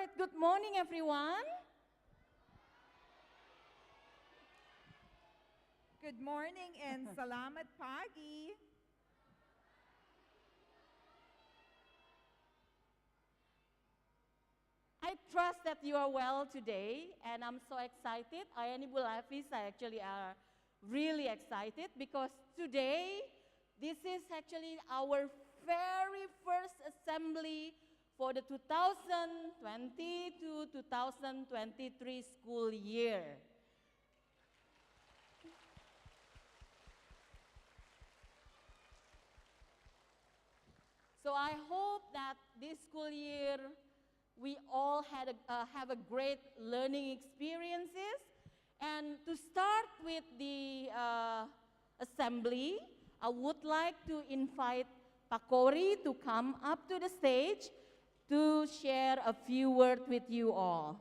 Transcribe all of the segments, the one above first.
right, good morning, everyone. Good morning and salamat pagi. I trust that you are well today, and I'm so excited. I and Ibu Lafis actually are really excited because today, this is actually our very first assembly for the 2020 to 2023 school year. So I hope that this school year we all have a great learning experiences. And to start with the assembly, I would like to invite Pakori to come up to the stage to share a few words with you all.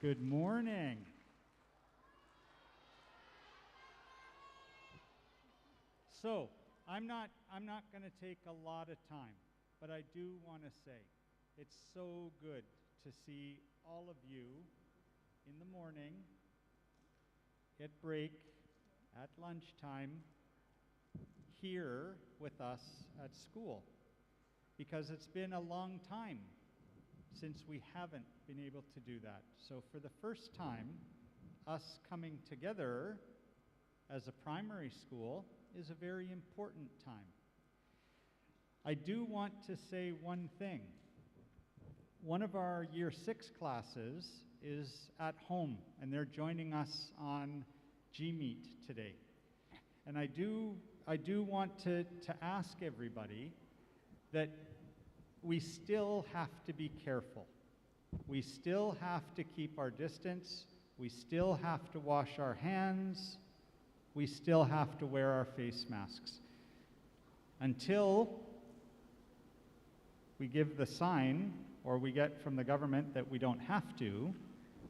Good morning. So, I'm not going to take a lot of time, but I do want to say it's so good to see all of you in the morning, at break, at lunchtime, here with us at school, because it's been a long time since we haven't been able to do that. So for the first time, us coming together as a primary school is a very important time. I do want to say one thing. One of our Year 6 classes is at home, and they're joining us on GMeet today. And I do want to ask everybody that we still have to be careful. We still have to keep our distance. We still have to wash our hands. We still have to wear our face masks. Until we give the sign, or we get from the government that we don't have to,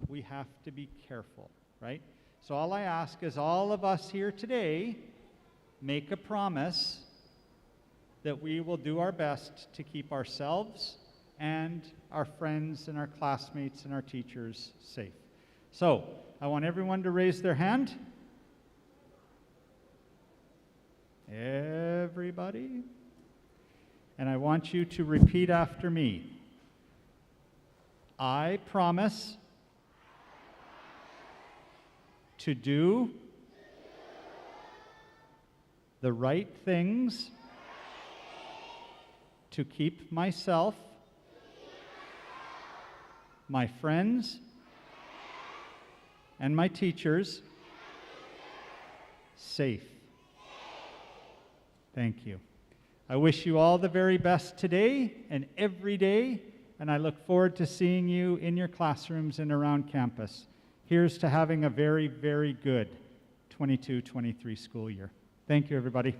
we have to be careful, right? So all I ask is all of us here today make a promise that we will do our best to keep ourselves and our friends and our classmates and our teachers safe. So I want everyone to raise their hand. Everybody. And I want you to repeat after me. I promise to do the right things to keep myself, my friends, and my teachers safe. Thank you. I wish you all the very best today and every day, and I look forward to seeing you in your classrooms and around campus. Here's to having a very, very good 22-23 school year. Thank you, everybody.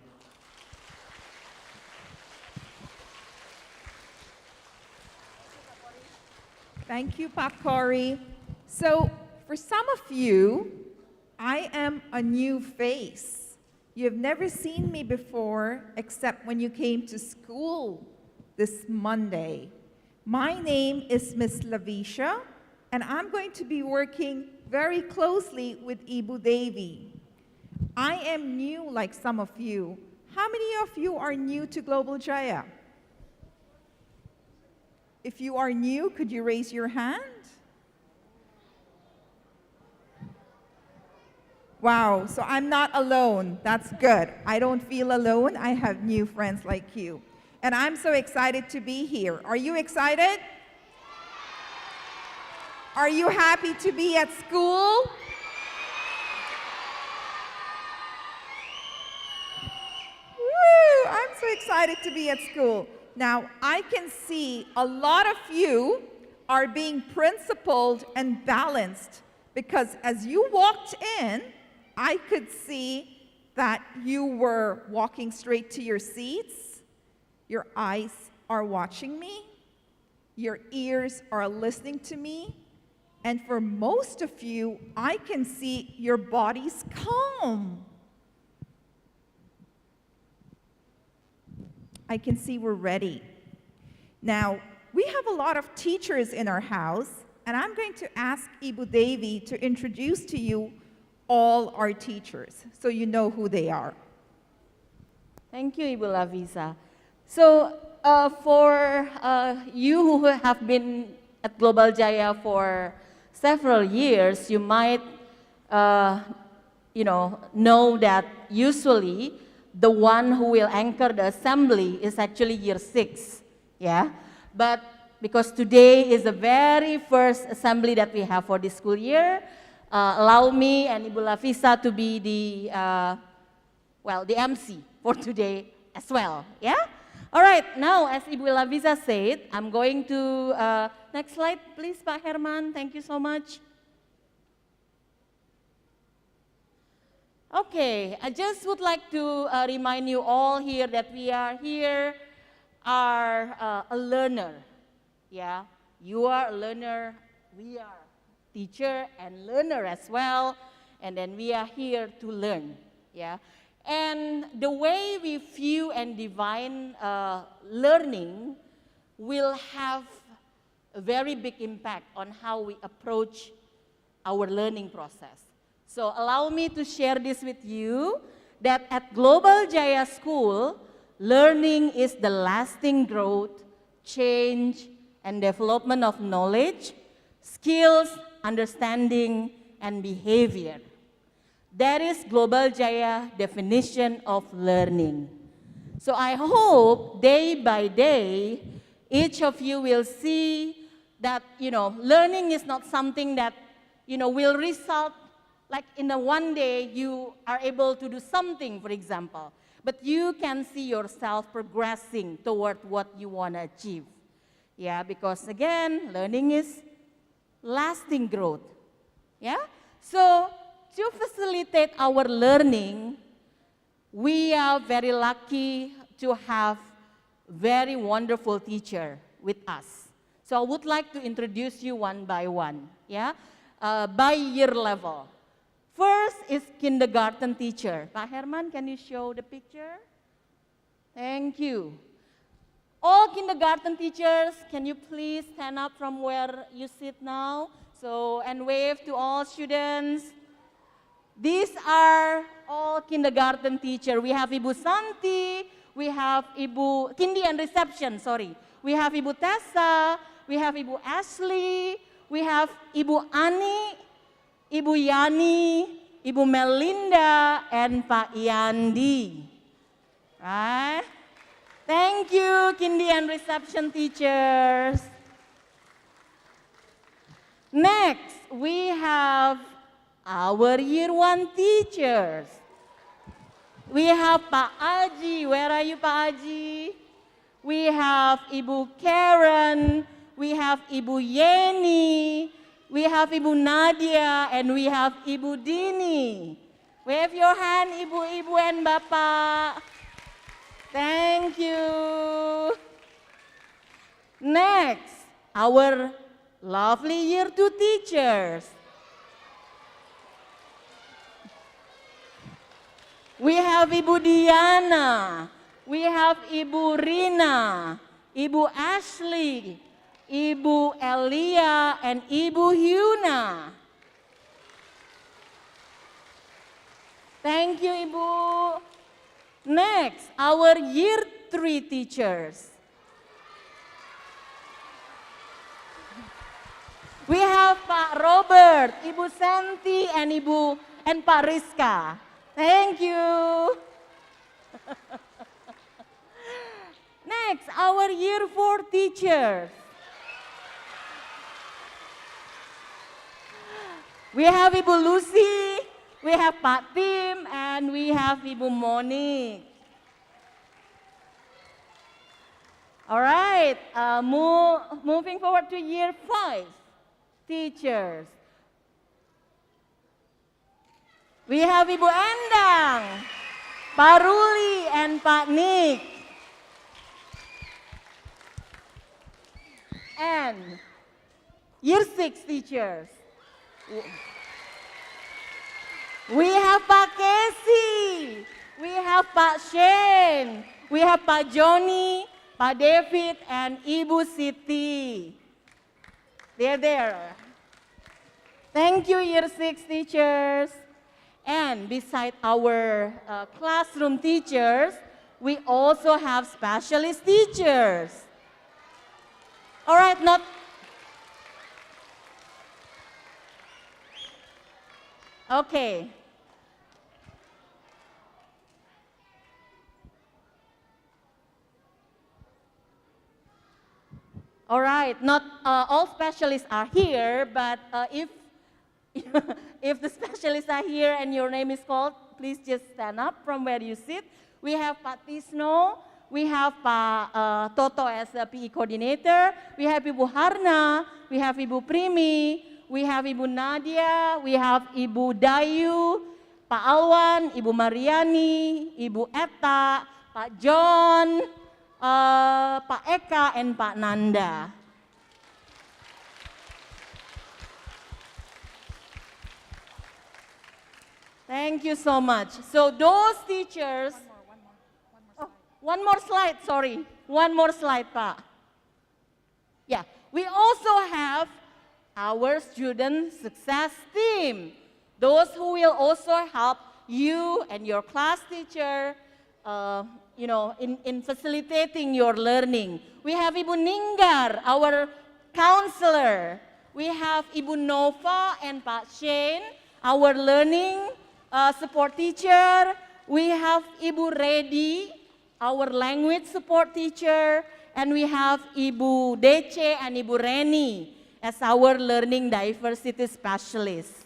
Thank you, Pakori. So, for some of you, I am a new face. You have never seen me before except when you came to school this Monday. My name is Miss Lavisha, and I'm going to be working very closely with Ibu Devi. I am new like some of you. How many of you are new to Global Jaya? If you are new, could you raise your hand? Wow, so I'm not alone. That's good. I don't feel alone. I have new friends like you. And I'm so excited to be here. Are you excited? Are you happy to be at school? Woo! I'm so excited to be at school. Now, I can see a lot of you are being principled and balanced because as you walked in, I could see that you were walking straight to your seats. Your eyes are watching me. Your ears are listening to me. And for most of you, I can see your bodies calm. I can see we're ready. Now, we have a lot of teachers in our house, and I'm going to ask Ibu Devi to introduce to you all our teachers so you know who they are. Thank you, Ibu Lavisa. So, for you who have been at Global Jaya for several years, you might, know that usually the one who will anchor the assembly is actually year 6, yeah? But because today is the very first assembly that we have for this school year, allow me and Ibu Lavisa to be the MC for today as well, yeah? All right, now as Ibu Lavisa said, I'm going to, next slide please, Pak Herman, thank you so much. Okay, I just would like to remind you all here that we are here are a learner, yeah? You are a learner, we are teacher and learner as well, and then we are here to learn, yeah? And the way we view and define learning will have a very big impact on how we approach our learning process. So allow me to share this with you, that at Global Jaya School, learning is the lasting growth, change, and development of knowledge, skills, understanding, and behavior. That is Global Jaya definition of learning. So I hope day by day, each of you will see that, learning is not something that, will result like in a one day you are able to do something, for example. But you can see yourself progressing toward what you want to achieve. Yeah, because again, learning is lasting growth. Yeah? So, to facilitate our learning, we are very lucky to have very wonderful teacher with us. So I would like to introduce you one by one, yeah, by year level. First is kindergarten teacher. Pak Herman, can you show the picture? Thank you. All kindergarten teachers, can you please stand up from where you sit now? So, and wave to all students. These are all kindergarten teachers. We have Ibu Santi, we have Ibu Kindi and reception, sorry. We have Ibu Tessa, we have Ibu Ashley, we have Ibu Ani, Ibu Yani, Ibu Melinda, and Pak Yandi. Right? Thank you, Kindi and reception teachers. Next, we have our year 1 teachers. We have Pak Aji. Where are you, Pak Aji? We have Ibu Karen. We have Ibu Yeni. We have Ibu Nadia. And we have Ibu Dini. Wave your hand, Ibu-Ibu and Bapak. Thank you. Next, our lovely year 2 teachers. We have Ibu Diana, we have Ibu Rina, Ibu Ashley, Ibu Elia, and Ibu Hyuna. Thank you, Ibu. Next, our year 3 teachers. We have Pak Robert, Ibu Santi, and Pak Rizka. Thank you. Next, our year 4 teachers. We have Ibu Lucy, we have Pak Tim, and we have Ibu Monique. All right, moving forward to year 5 teachers. We have Ibu Endang, Pak Ruli, and Pak Nick. And year 6 teachers. We have Pak Casey, we have Pak Shane, We have Pak Joni, Pak David, and Ibu Siti. They're there. Thank you, Year 6 teachers. And beside our classroom teachers, we also have specialist teachers. All right, not... Okay. All right, not all specialists are here, but if if the specialists are here and your name is called, please just stand up from where you sit. We have Pak Tisno, we have Pak Toto as a PE coordinator, we have Ibu Harna, we have Ibu Primi, we have Ibu Nadia, we have Ibu Dayu, Pak Alwan, Ibu Mariani, Ibu Eta, Pak John, Pak Eka, and Pak Nanda. Thank you so much. So those teachers... One more slide, sorry. One more slide, Pak. Yeah, we also have our student success team. Those who will also help you and your class teacher in facilitating your learning. We have Ibu Ninggar, our counselor. We have Ibu Nova and Pak Shane, our learning support teacher. We have Ibu Redi, our language support teacher. And we have Ibu Dece and Ibu Reni as our learning diversity specialists.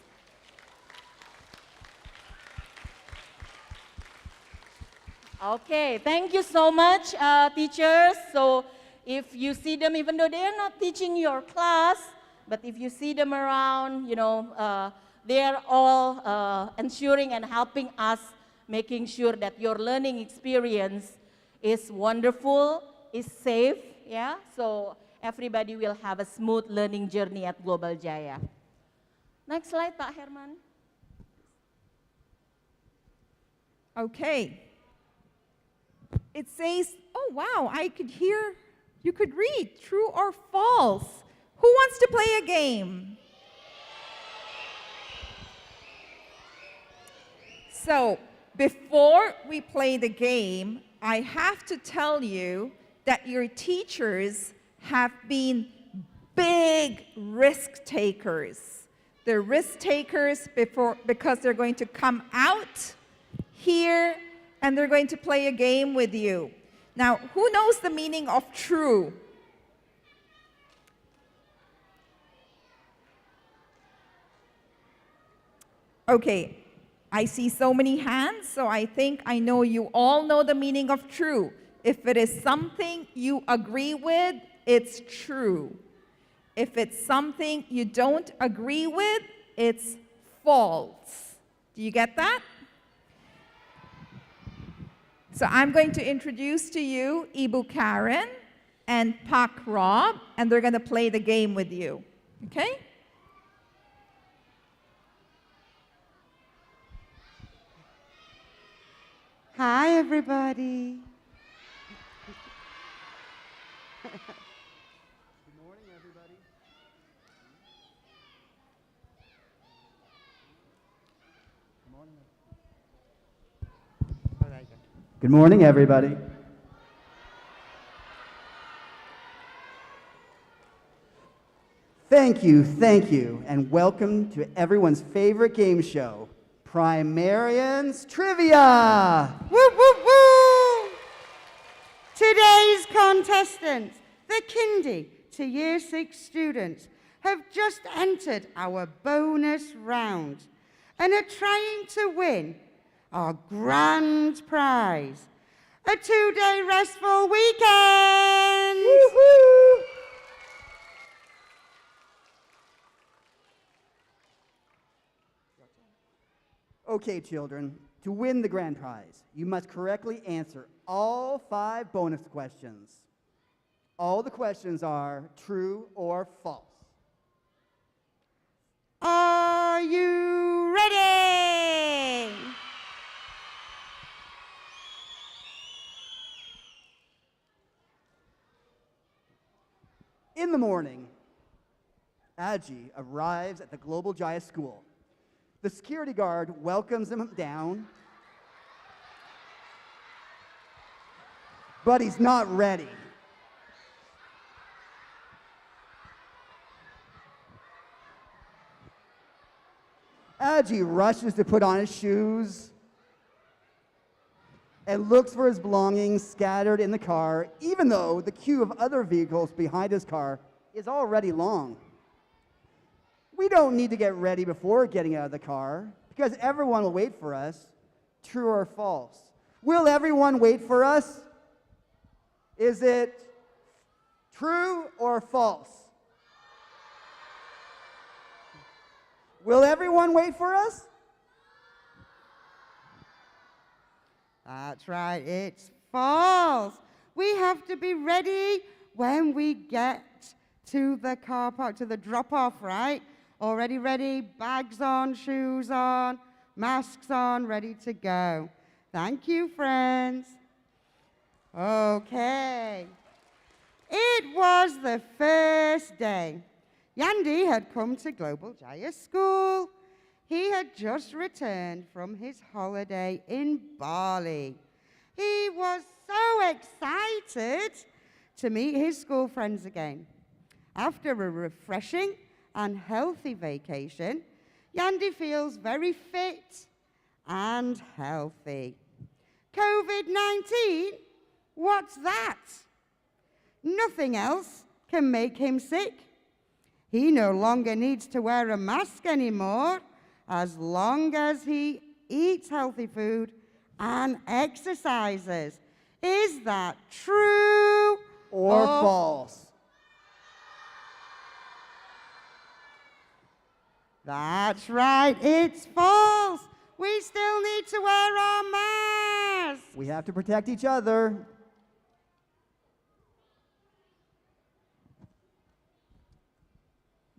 Okay, thank you so much, teachers. So if you see them, even though they are not teaching your class, but if you see them around, they are all ensuring and helping us, making sure that your learning experience is wonderful, is safe, yeah? So everybody will have a smooth learning journey at Global Jaya. Next slide, Pak Herman. Okay. It says, oh wow, I could hear, you could read, true or false. Who wants to play a game? So, before we play the game, I have to tell you that your teachers have been big risk takers. They're risk takers because they're going to come out here and they're going to play a game with you. Now, who knows the meaning of true? Okay, I see so many hands, so I think I know you all know the meaning of true. If it is something you agree with, it's true. If it's something you don't agree with, it's false. Do you get that? So I'm going to introduce to you Ibu Karen and Pak Rob, and they're going to play the game with you. Okay? Hi, everybody. Good morning, everybody. Good morning. All right. Good morning, everybody. Thank you, and welcome to everyone's favorite game show, Primarians Trivia! Woo, woo, woo! Today's contestants, the Kindy to Year 6 students, have just entered our bonus round and are trying to win our grand prize, a 2-day restful weekend! Woo-hoo! Okay, children, to win the grand prize, you must correctly answer all 5 bonus questions. All the questions are true or false. Are you ready? In the morning, Aji arrives at the Global Jaya school. The security guard welcomes him down, but he's not ready. Aji rushes to put on his shoes and looks for his belongings scattered in the car, even though the queue of other vehicles behind his car is already long. We don't need to get ready before getting out of the car because everyone will wait for us. True or false? Will everyone wait for us? Is it true or false? Will everyone wait for us? That's right, it's false. We have to be ready when we get to the car park, to the drop-off, right? Already ready, bags on, shoes on, masks on, ready to go. Thank you, friends. Okay. It was the first day. Yandy had come to Global Jaya School. He had just returned from his holiday in Bali. He was so excited to meet his school friends again. After a refreshing and healthy vacation, Yandy feels very fit and healthy. COVID-19? What's that? Nothing else can make him sick. He no longer needs to wear a mask anymore as long as he eats healthy food and exercises. Is that true Or false? That's right, it's false. We still need to wear our masks. We have to protect each other.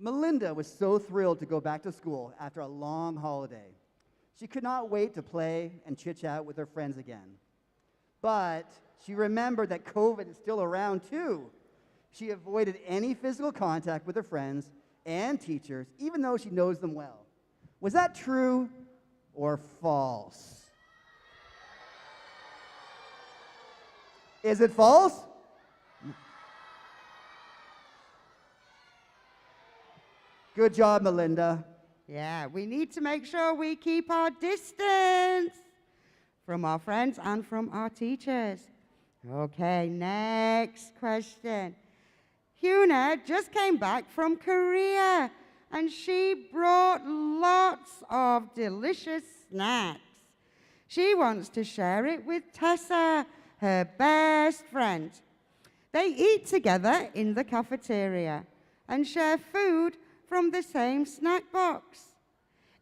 Melinda was so thrilled to go back to school after a long holiday. She could not wait to play and chit-chat with her friends again. But she remembered that COVID is still around too. She avoided any physical contact with her friends and teachers, even though she knows them well. Was that true or false? Is it false? Good job, Melinda. Yeah, we need to make sure we keep our distance from our friends and from our teachers. Okay, next question. Hyuna just came back from Korea, and she brought lots of delicious snacks. She wants to share it with Tessa, her best friend. They eat together in the cafeteria and share food from the same snack box.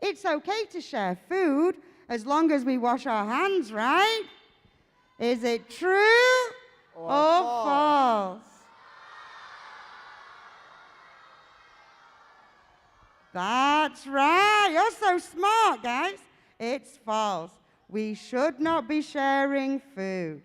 It's okay to share food as long as we wash our hands, right? Is it true or false? That's right. You're so smart, guys. It's false. We should not be sharing food.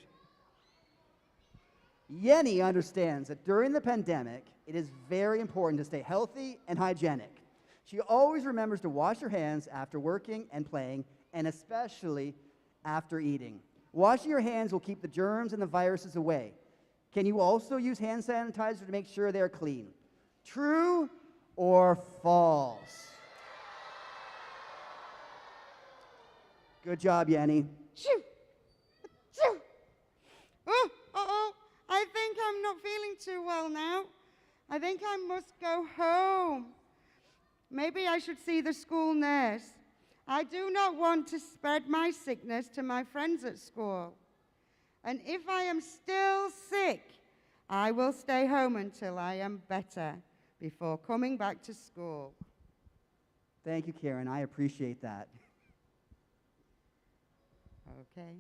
Yenny understands that during the pandemic, it is very important to stay healthy and hygienic. She always remembers to wash her hands after working and playing, and especially after eating. Washing your hands will keep the germs and the viruses away. Can you also use hand sanitizer to make sure they're clean? True or false? Good job, Yenny. Shoo! Shoo! Oh, I think I'm not feeling too well now. I think I must go home. Maybe I should see the school nurse. I do not want to spread my sickness to my friends at school. And if I am still sick, I will stay home until I am better before coming back to school. Thank you, Karen. I appreciate that. Okay.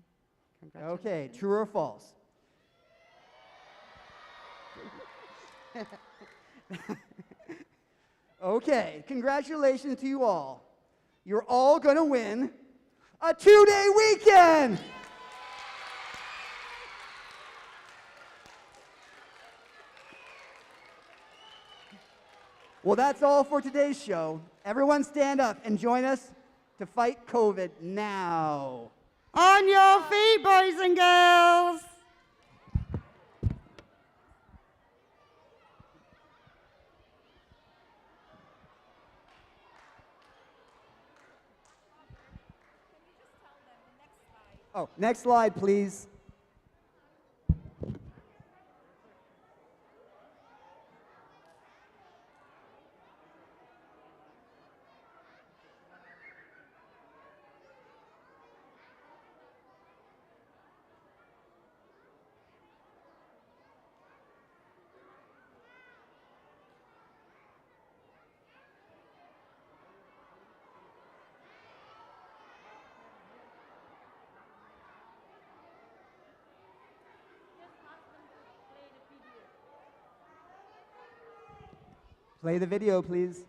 Congratulations. Okay, true or false? Okay, congratulations to you all. You're all going to win a 2-day weekend. Well, that's all for today's show. Everyone stand up and join us to fight COVID now. On your feet, boys and girls. Oh, next slide, please. Play the video, please.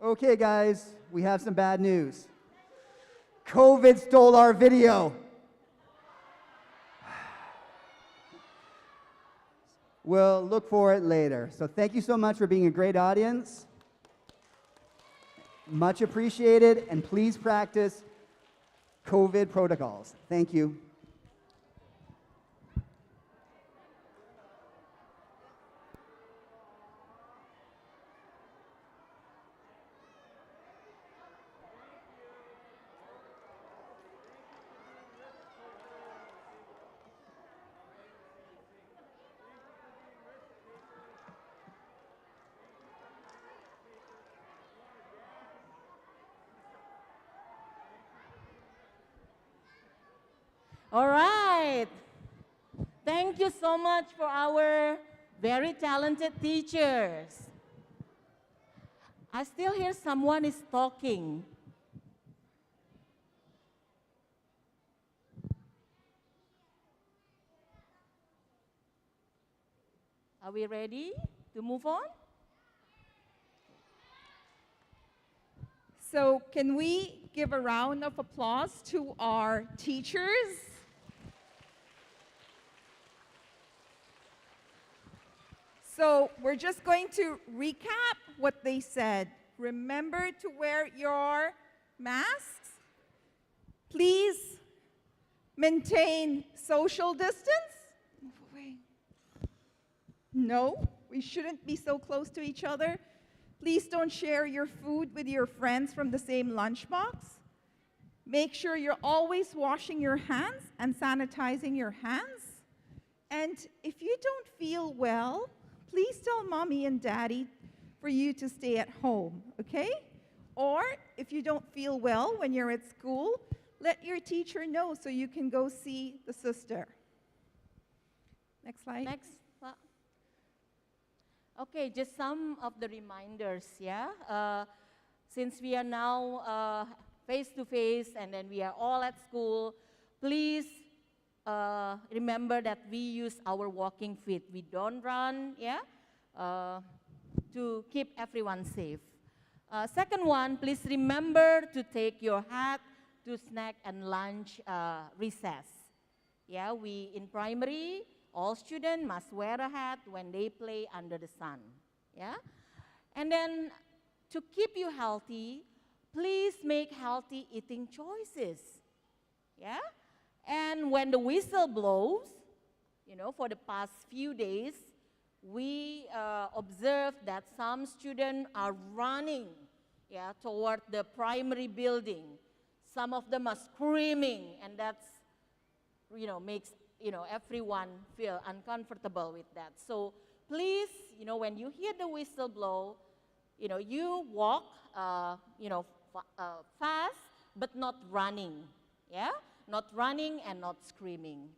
Okay, guys, we have some bad news. COVID stole our video. We'll look for it later. So thank you so much for being a great audience. Much appreciated, and please practice COVID protocols. Thank you. All right. Thank you so much for our very talented teachers. I still hear someone is talking. Are we ready to move on? So can we give a round of applause to our teachers? So we're just going to recap what they said. Remember to wear your masks. Please maintain social distance. Move away. No, we shouldn't be so close to each other. Please don't share your food with your friends from the same lunchbox. Make sure you're always washing your hands and sanitizing your hands. And if you don't feel well, please tell mommy and daddy for you to stay at home, okay? Or if you don't feel well when you're at school, let your teacher know so you can go see the sister. Next slide. Next. Okay, just some of the reminders, yeah? Since we are now face-to-face and then we are all at school, please remember that we use our walking feet. We don't run, yeah? To keep everyone safe. Second one, please remember to take your hat to snack and lunch recess. Yeah, we in primary, all students must wear a hat when they play under the sun, yeah? And then to keep you healthy, please make healthy eating choices, yeah? And when the whistle blows, you know, for the past few days, we observed that some students are running, yeah, toward the primary building. Some of them are screaming, and that's, you know, makes everyone feel uncomfortable with that. So please, when you hear the whistle blow, you walk, fast, but not running, yeah? Not running and not screaming.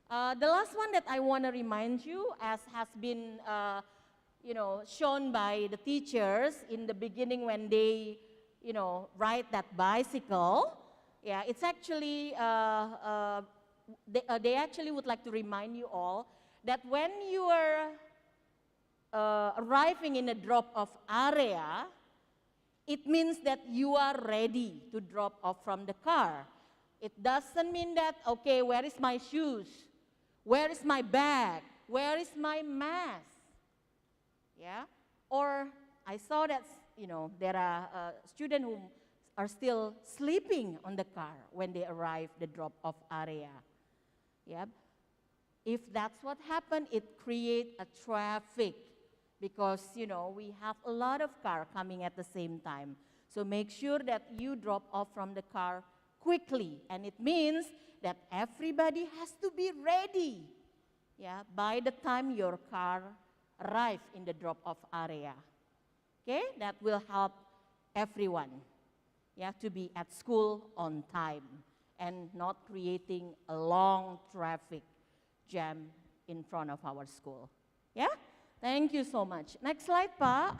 The last one that I want to remind you, as has been, shown by the teachers in the beginning when they, ride that bicycle, yeah, it's actually, they actually would like to remind you all that when you are arriving in a drop-off area, it means that you are ready to drop off from the car. It doesn't mean that, okay, where is my shoes? Where is my bag? Where is my mask? Yeah? Or I saw that, there are students who are still sleeping on the car when they arrive the drop-off area. Yeah? If that's what happened, it creates a traffic because, we have a lot of cars coming at the same time. So make sure that you drop off from the car quickly. And it means that everybody has to be ready, yeah, by the time your car arrives in the drop-off area. Okay? That will help everyone, yeah, to be at school on time and not creating a long traffic jam in front of our school. Yeah? Thank you so much. Next slide, Pa.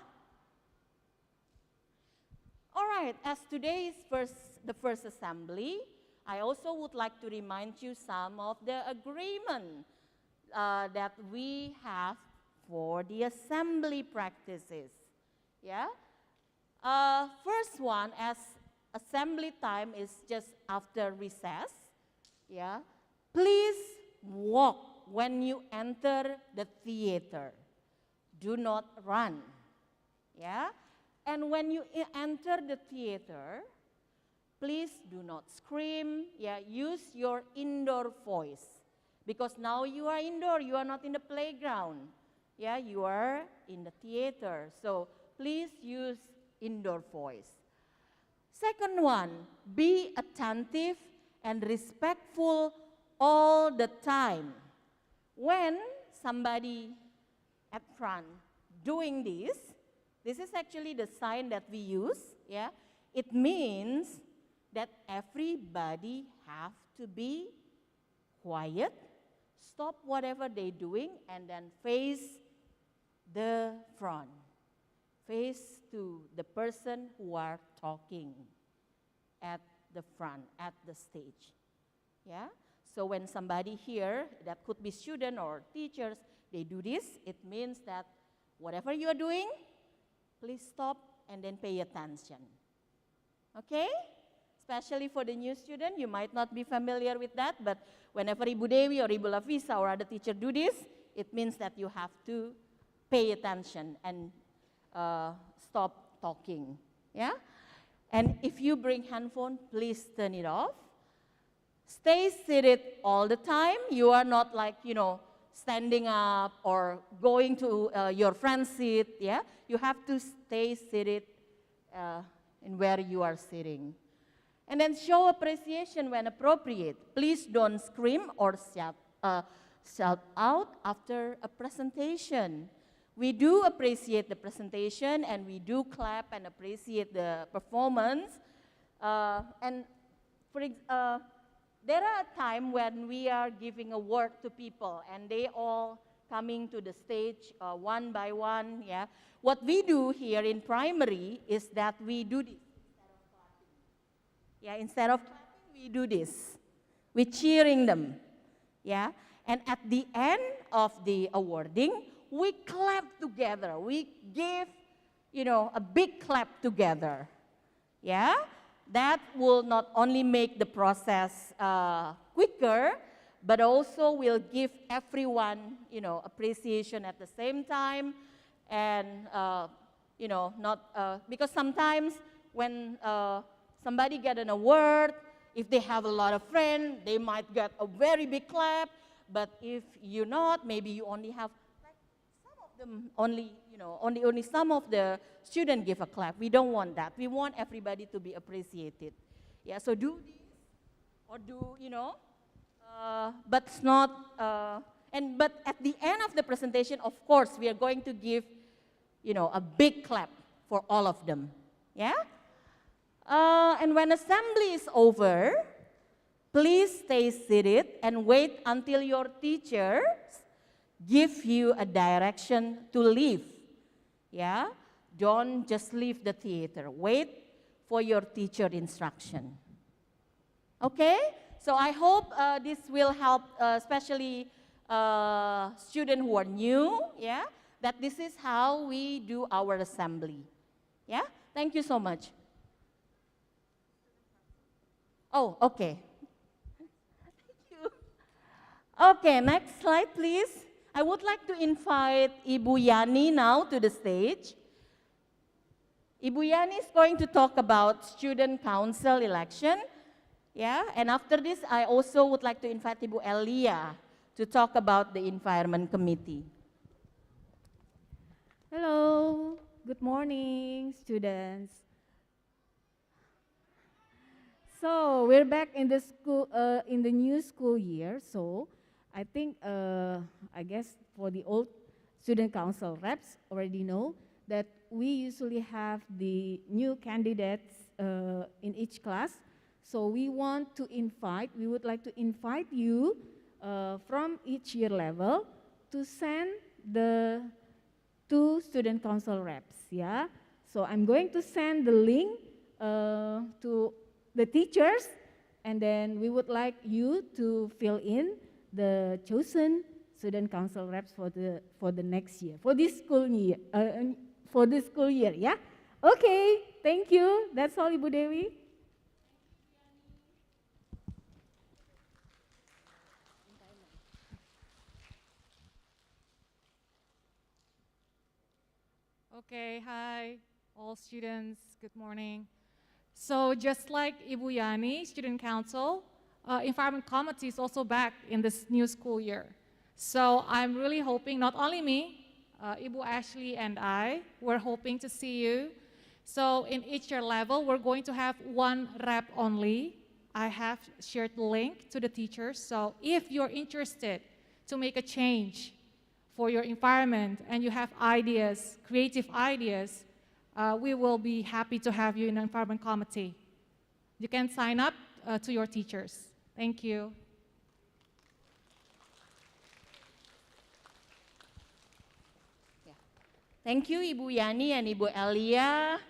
All right, as today is the first assembly, I also would like to remind you some of the agreement that we have for the assembly practices. Yeah? First one, as assembly time is just after recess, yeah, please walk when you enter the theater. Do not run, yeah? And when you enter the theater, please do not scream, yeah? Use your indoor voice, because now you are indoor, you are not in the playground, yeah? You are in the theater, so please use indoor voice. Second one, be attentive and respectful all the time. When somebody at front doing this is actually the sign that we use, yeah? It means that everybody have to be quiet, stop whatever they're doing, and then face the front. Face to the person who are talking at the front, at the stage, yeah? So when somebody here, that could be student or teachers, they do this, it means that whatever you are doing, please stop and then pay attention. Okay? Especially for the new student, you might not be familiar with that, but whenever Ibu Dewi or Ibu Lafisa or other teacher do this, it means that you have to pay attention and stop talking. Yeah? And if you bring handphone, please turn it off. Stay seated all the time. You are not like, standing up or going to your friend's seat, yeah? You have to stay seated in where you are sitting. And then show appreciation when appropriate. Please don't scream or shout out after a presentation. We do appreciate the presentation and we do clap and appreciate the performance. There are a time when we are giving a word to people and they all coming to the stage one by one, yeah. What we do here in primary is that we do this instead of clapping, we do this. We're cheering them, yeah. And at the end of the awarding, we clap together. We give, a big clap together, yeah. That will not only make the process quicker, but also will give everyone, appreciation at the same time. And, because sometimes when somebody get an award, if they have a lot of friends, they might get a very big clap. But if you're not, maybe you only have, like, some of them only, only some of the students give a clap. We don't want that. We want everybody to be appreciated. Yeah, so do this, or do, but it's not, but at the end of the presentation, of course, we are going to give, a big clap for all of them. Yeah? And when assembly is over, please stay seated and wait until your teachers give you a direction to leave. Yeah? Don't just leave the theater. Wait for your teacher instruction. Okay? So I hope this will help, especially students who are new, yeah? That this is how we do our assembly. Yeah? Thank you so much. Oh, okay. Thank you. Okay, next slide, please. I would like to invite Ibu Yani now to the stage. Ibu Yani is going to talk about student council election. Yeah, and after this, I also would like to invite Ibu Elia to talk about the environment committee. Hello, good morning, students. So we're back in the school, in the new school year. So I think, I guess for the old student council reps already know that we usually have the new candidates in each class. So we would like to invite you from each year level to send the 2 student council reps, yeah? So I'm going to send the link to the teachers, and then we would like you to fill in the chosen student council reps for the next year, for this school year, yeah? Okay, thank you. That's all, Ibu Dewi. Okay, hi, all students, good morning. So just like Ibu Yani, Student Council, Environment Committee is also back in this new school year. So I'm really hoping, not only me, Ibu Ashley and I, we're hoping to see you. So in each year level, we're going to have 1 rep only. I have shared the link to the teachers. So if you're interested to make a change for your environment and you have ideas, creative ideas, we will be happy to have you in the Environment Committee. You can sign up to your teachers. Thank you. Thank you, Ibu Yani and Ibu Elia.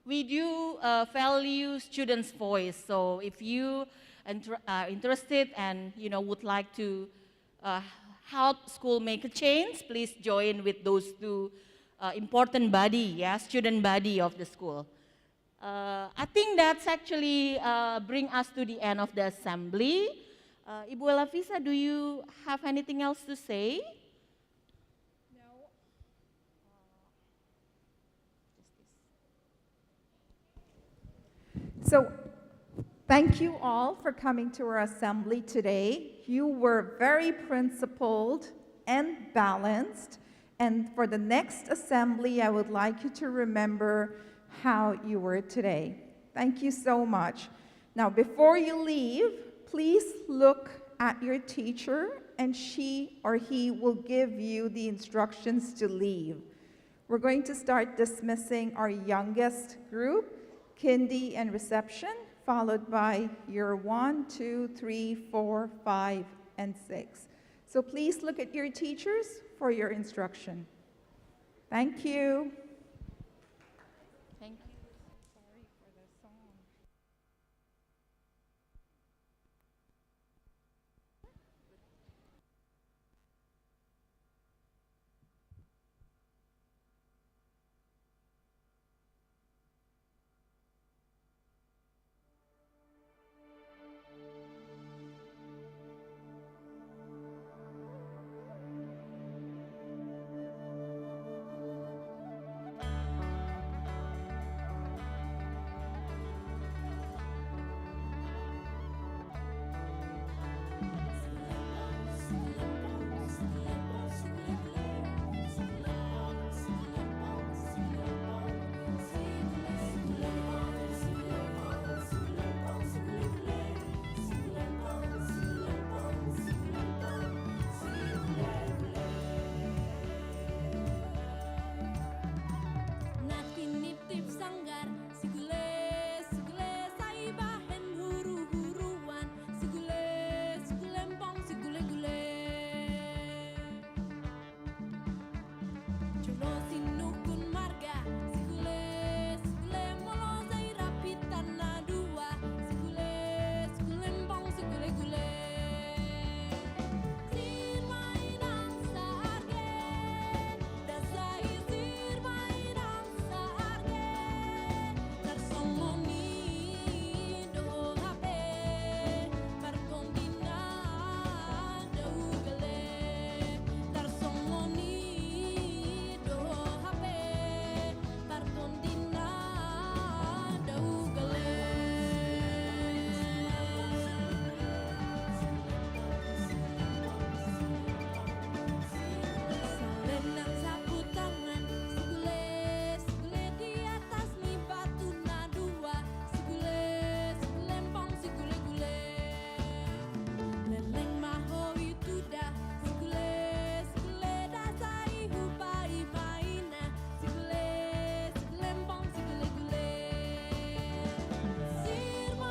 We do value students' voice. So if you are interested and would like to help school make a change, please join with those 2 important body, yeah, student body of the school. I think that's actually bring us to the end of the assembly. Ibu Elavisa, do you have anything else to say? So, thank you all for coming to our assembly today. You were very principled and balanced. And for the next assembly, I would like you to remember how you were today. Thank you so much. Now, before you leave, please look at your teacher, and she or he will give you the instructions to leave. We're going to start dismissing our youngest group, Kindy and Reception, followed by year 1, 2, 3, 4, 5, and 6. So please look at your teachers for your instruction. Thank you.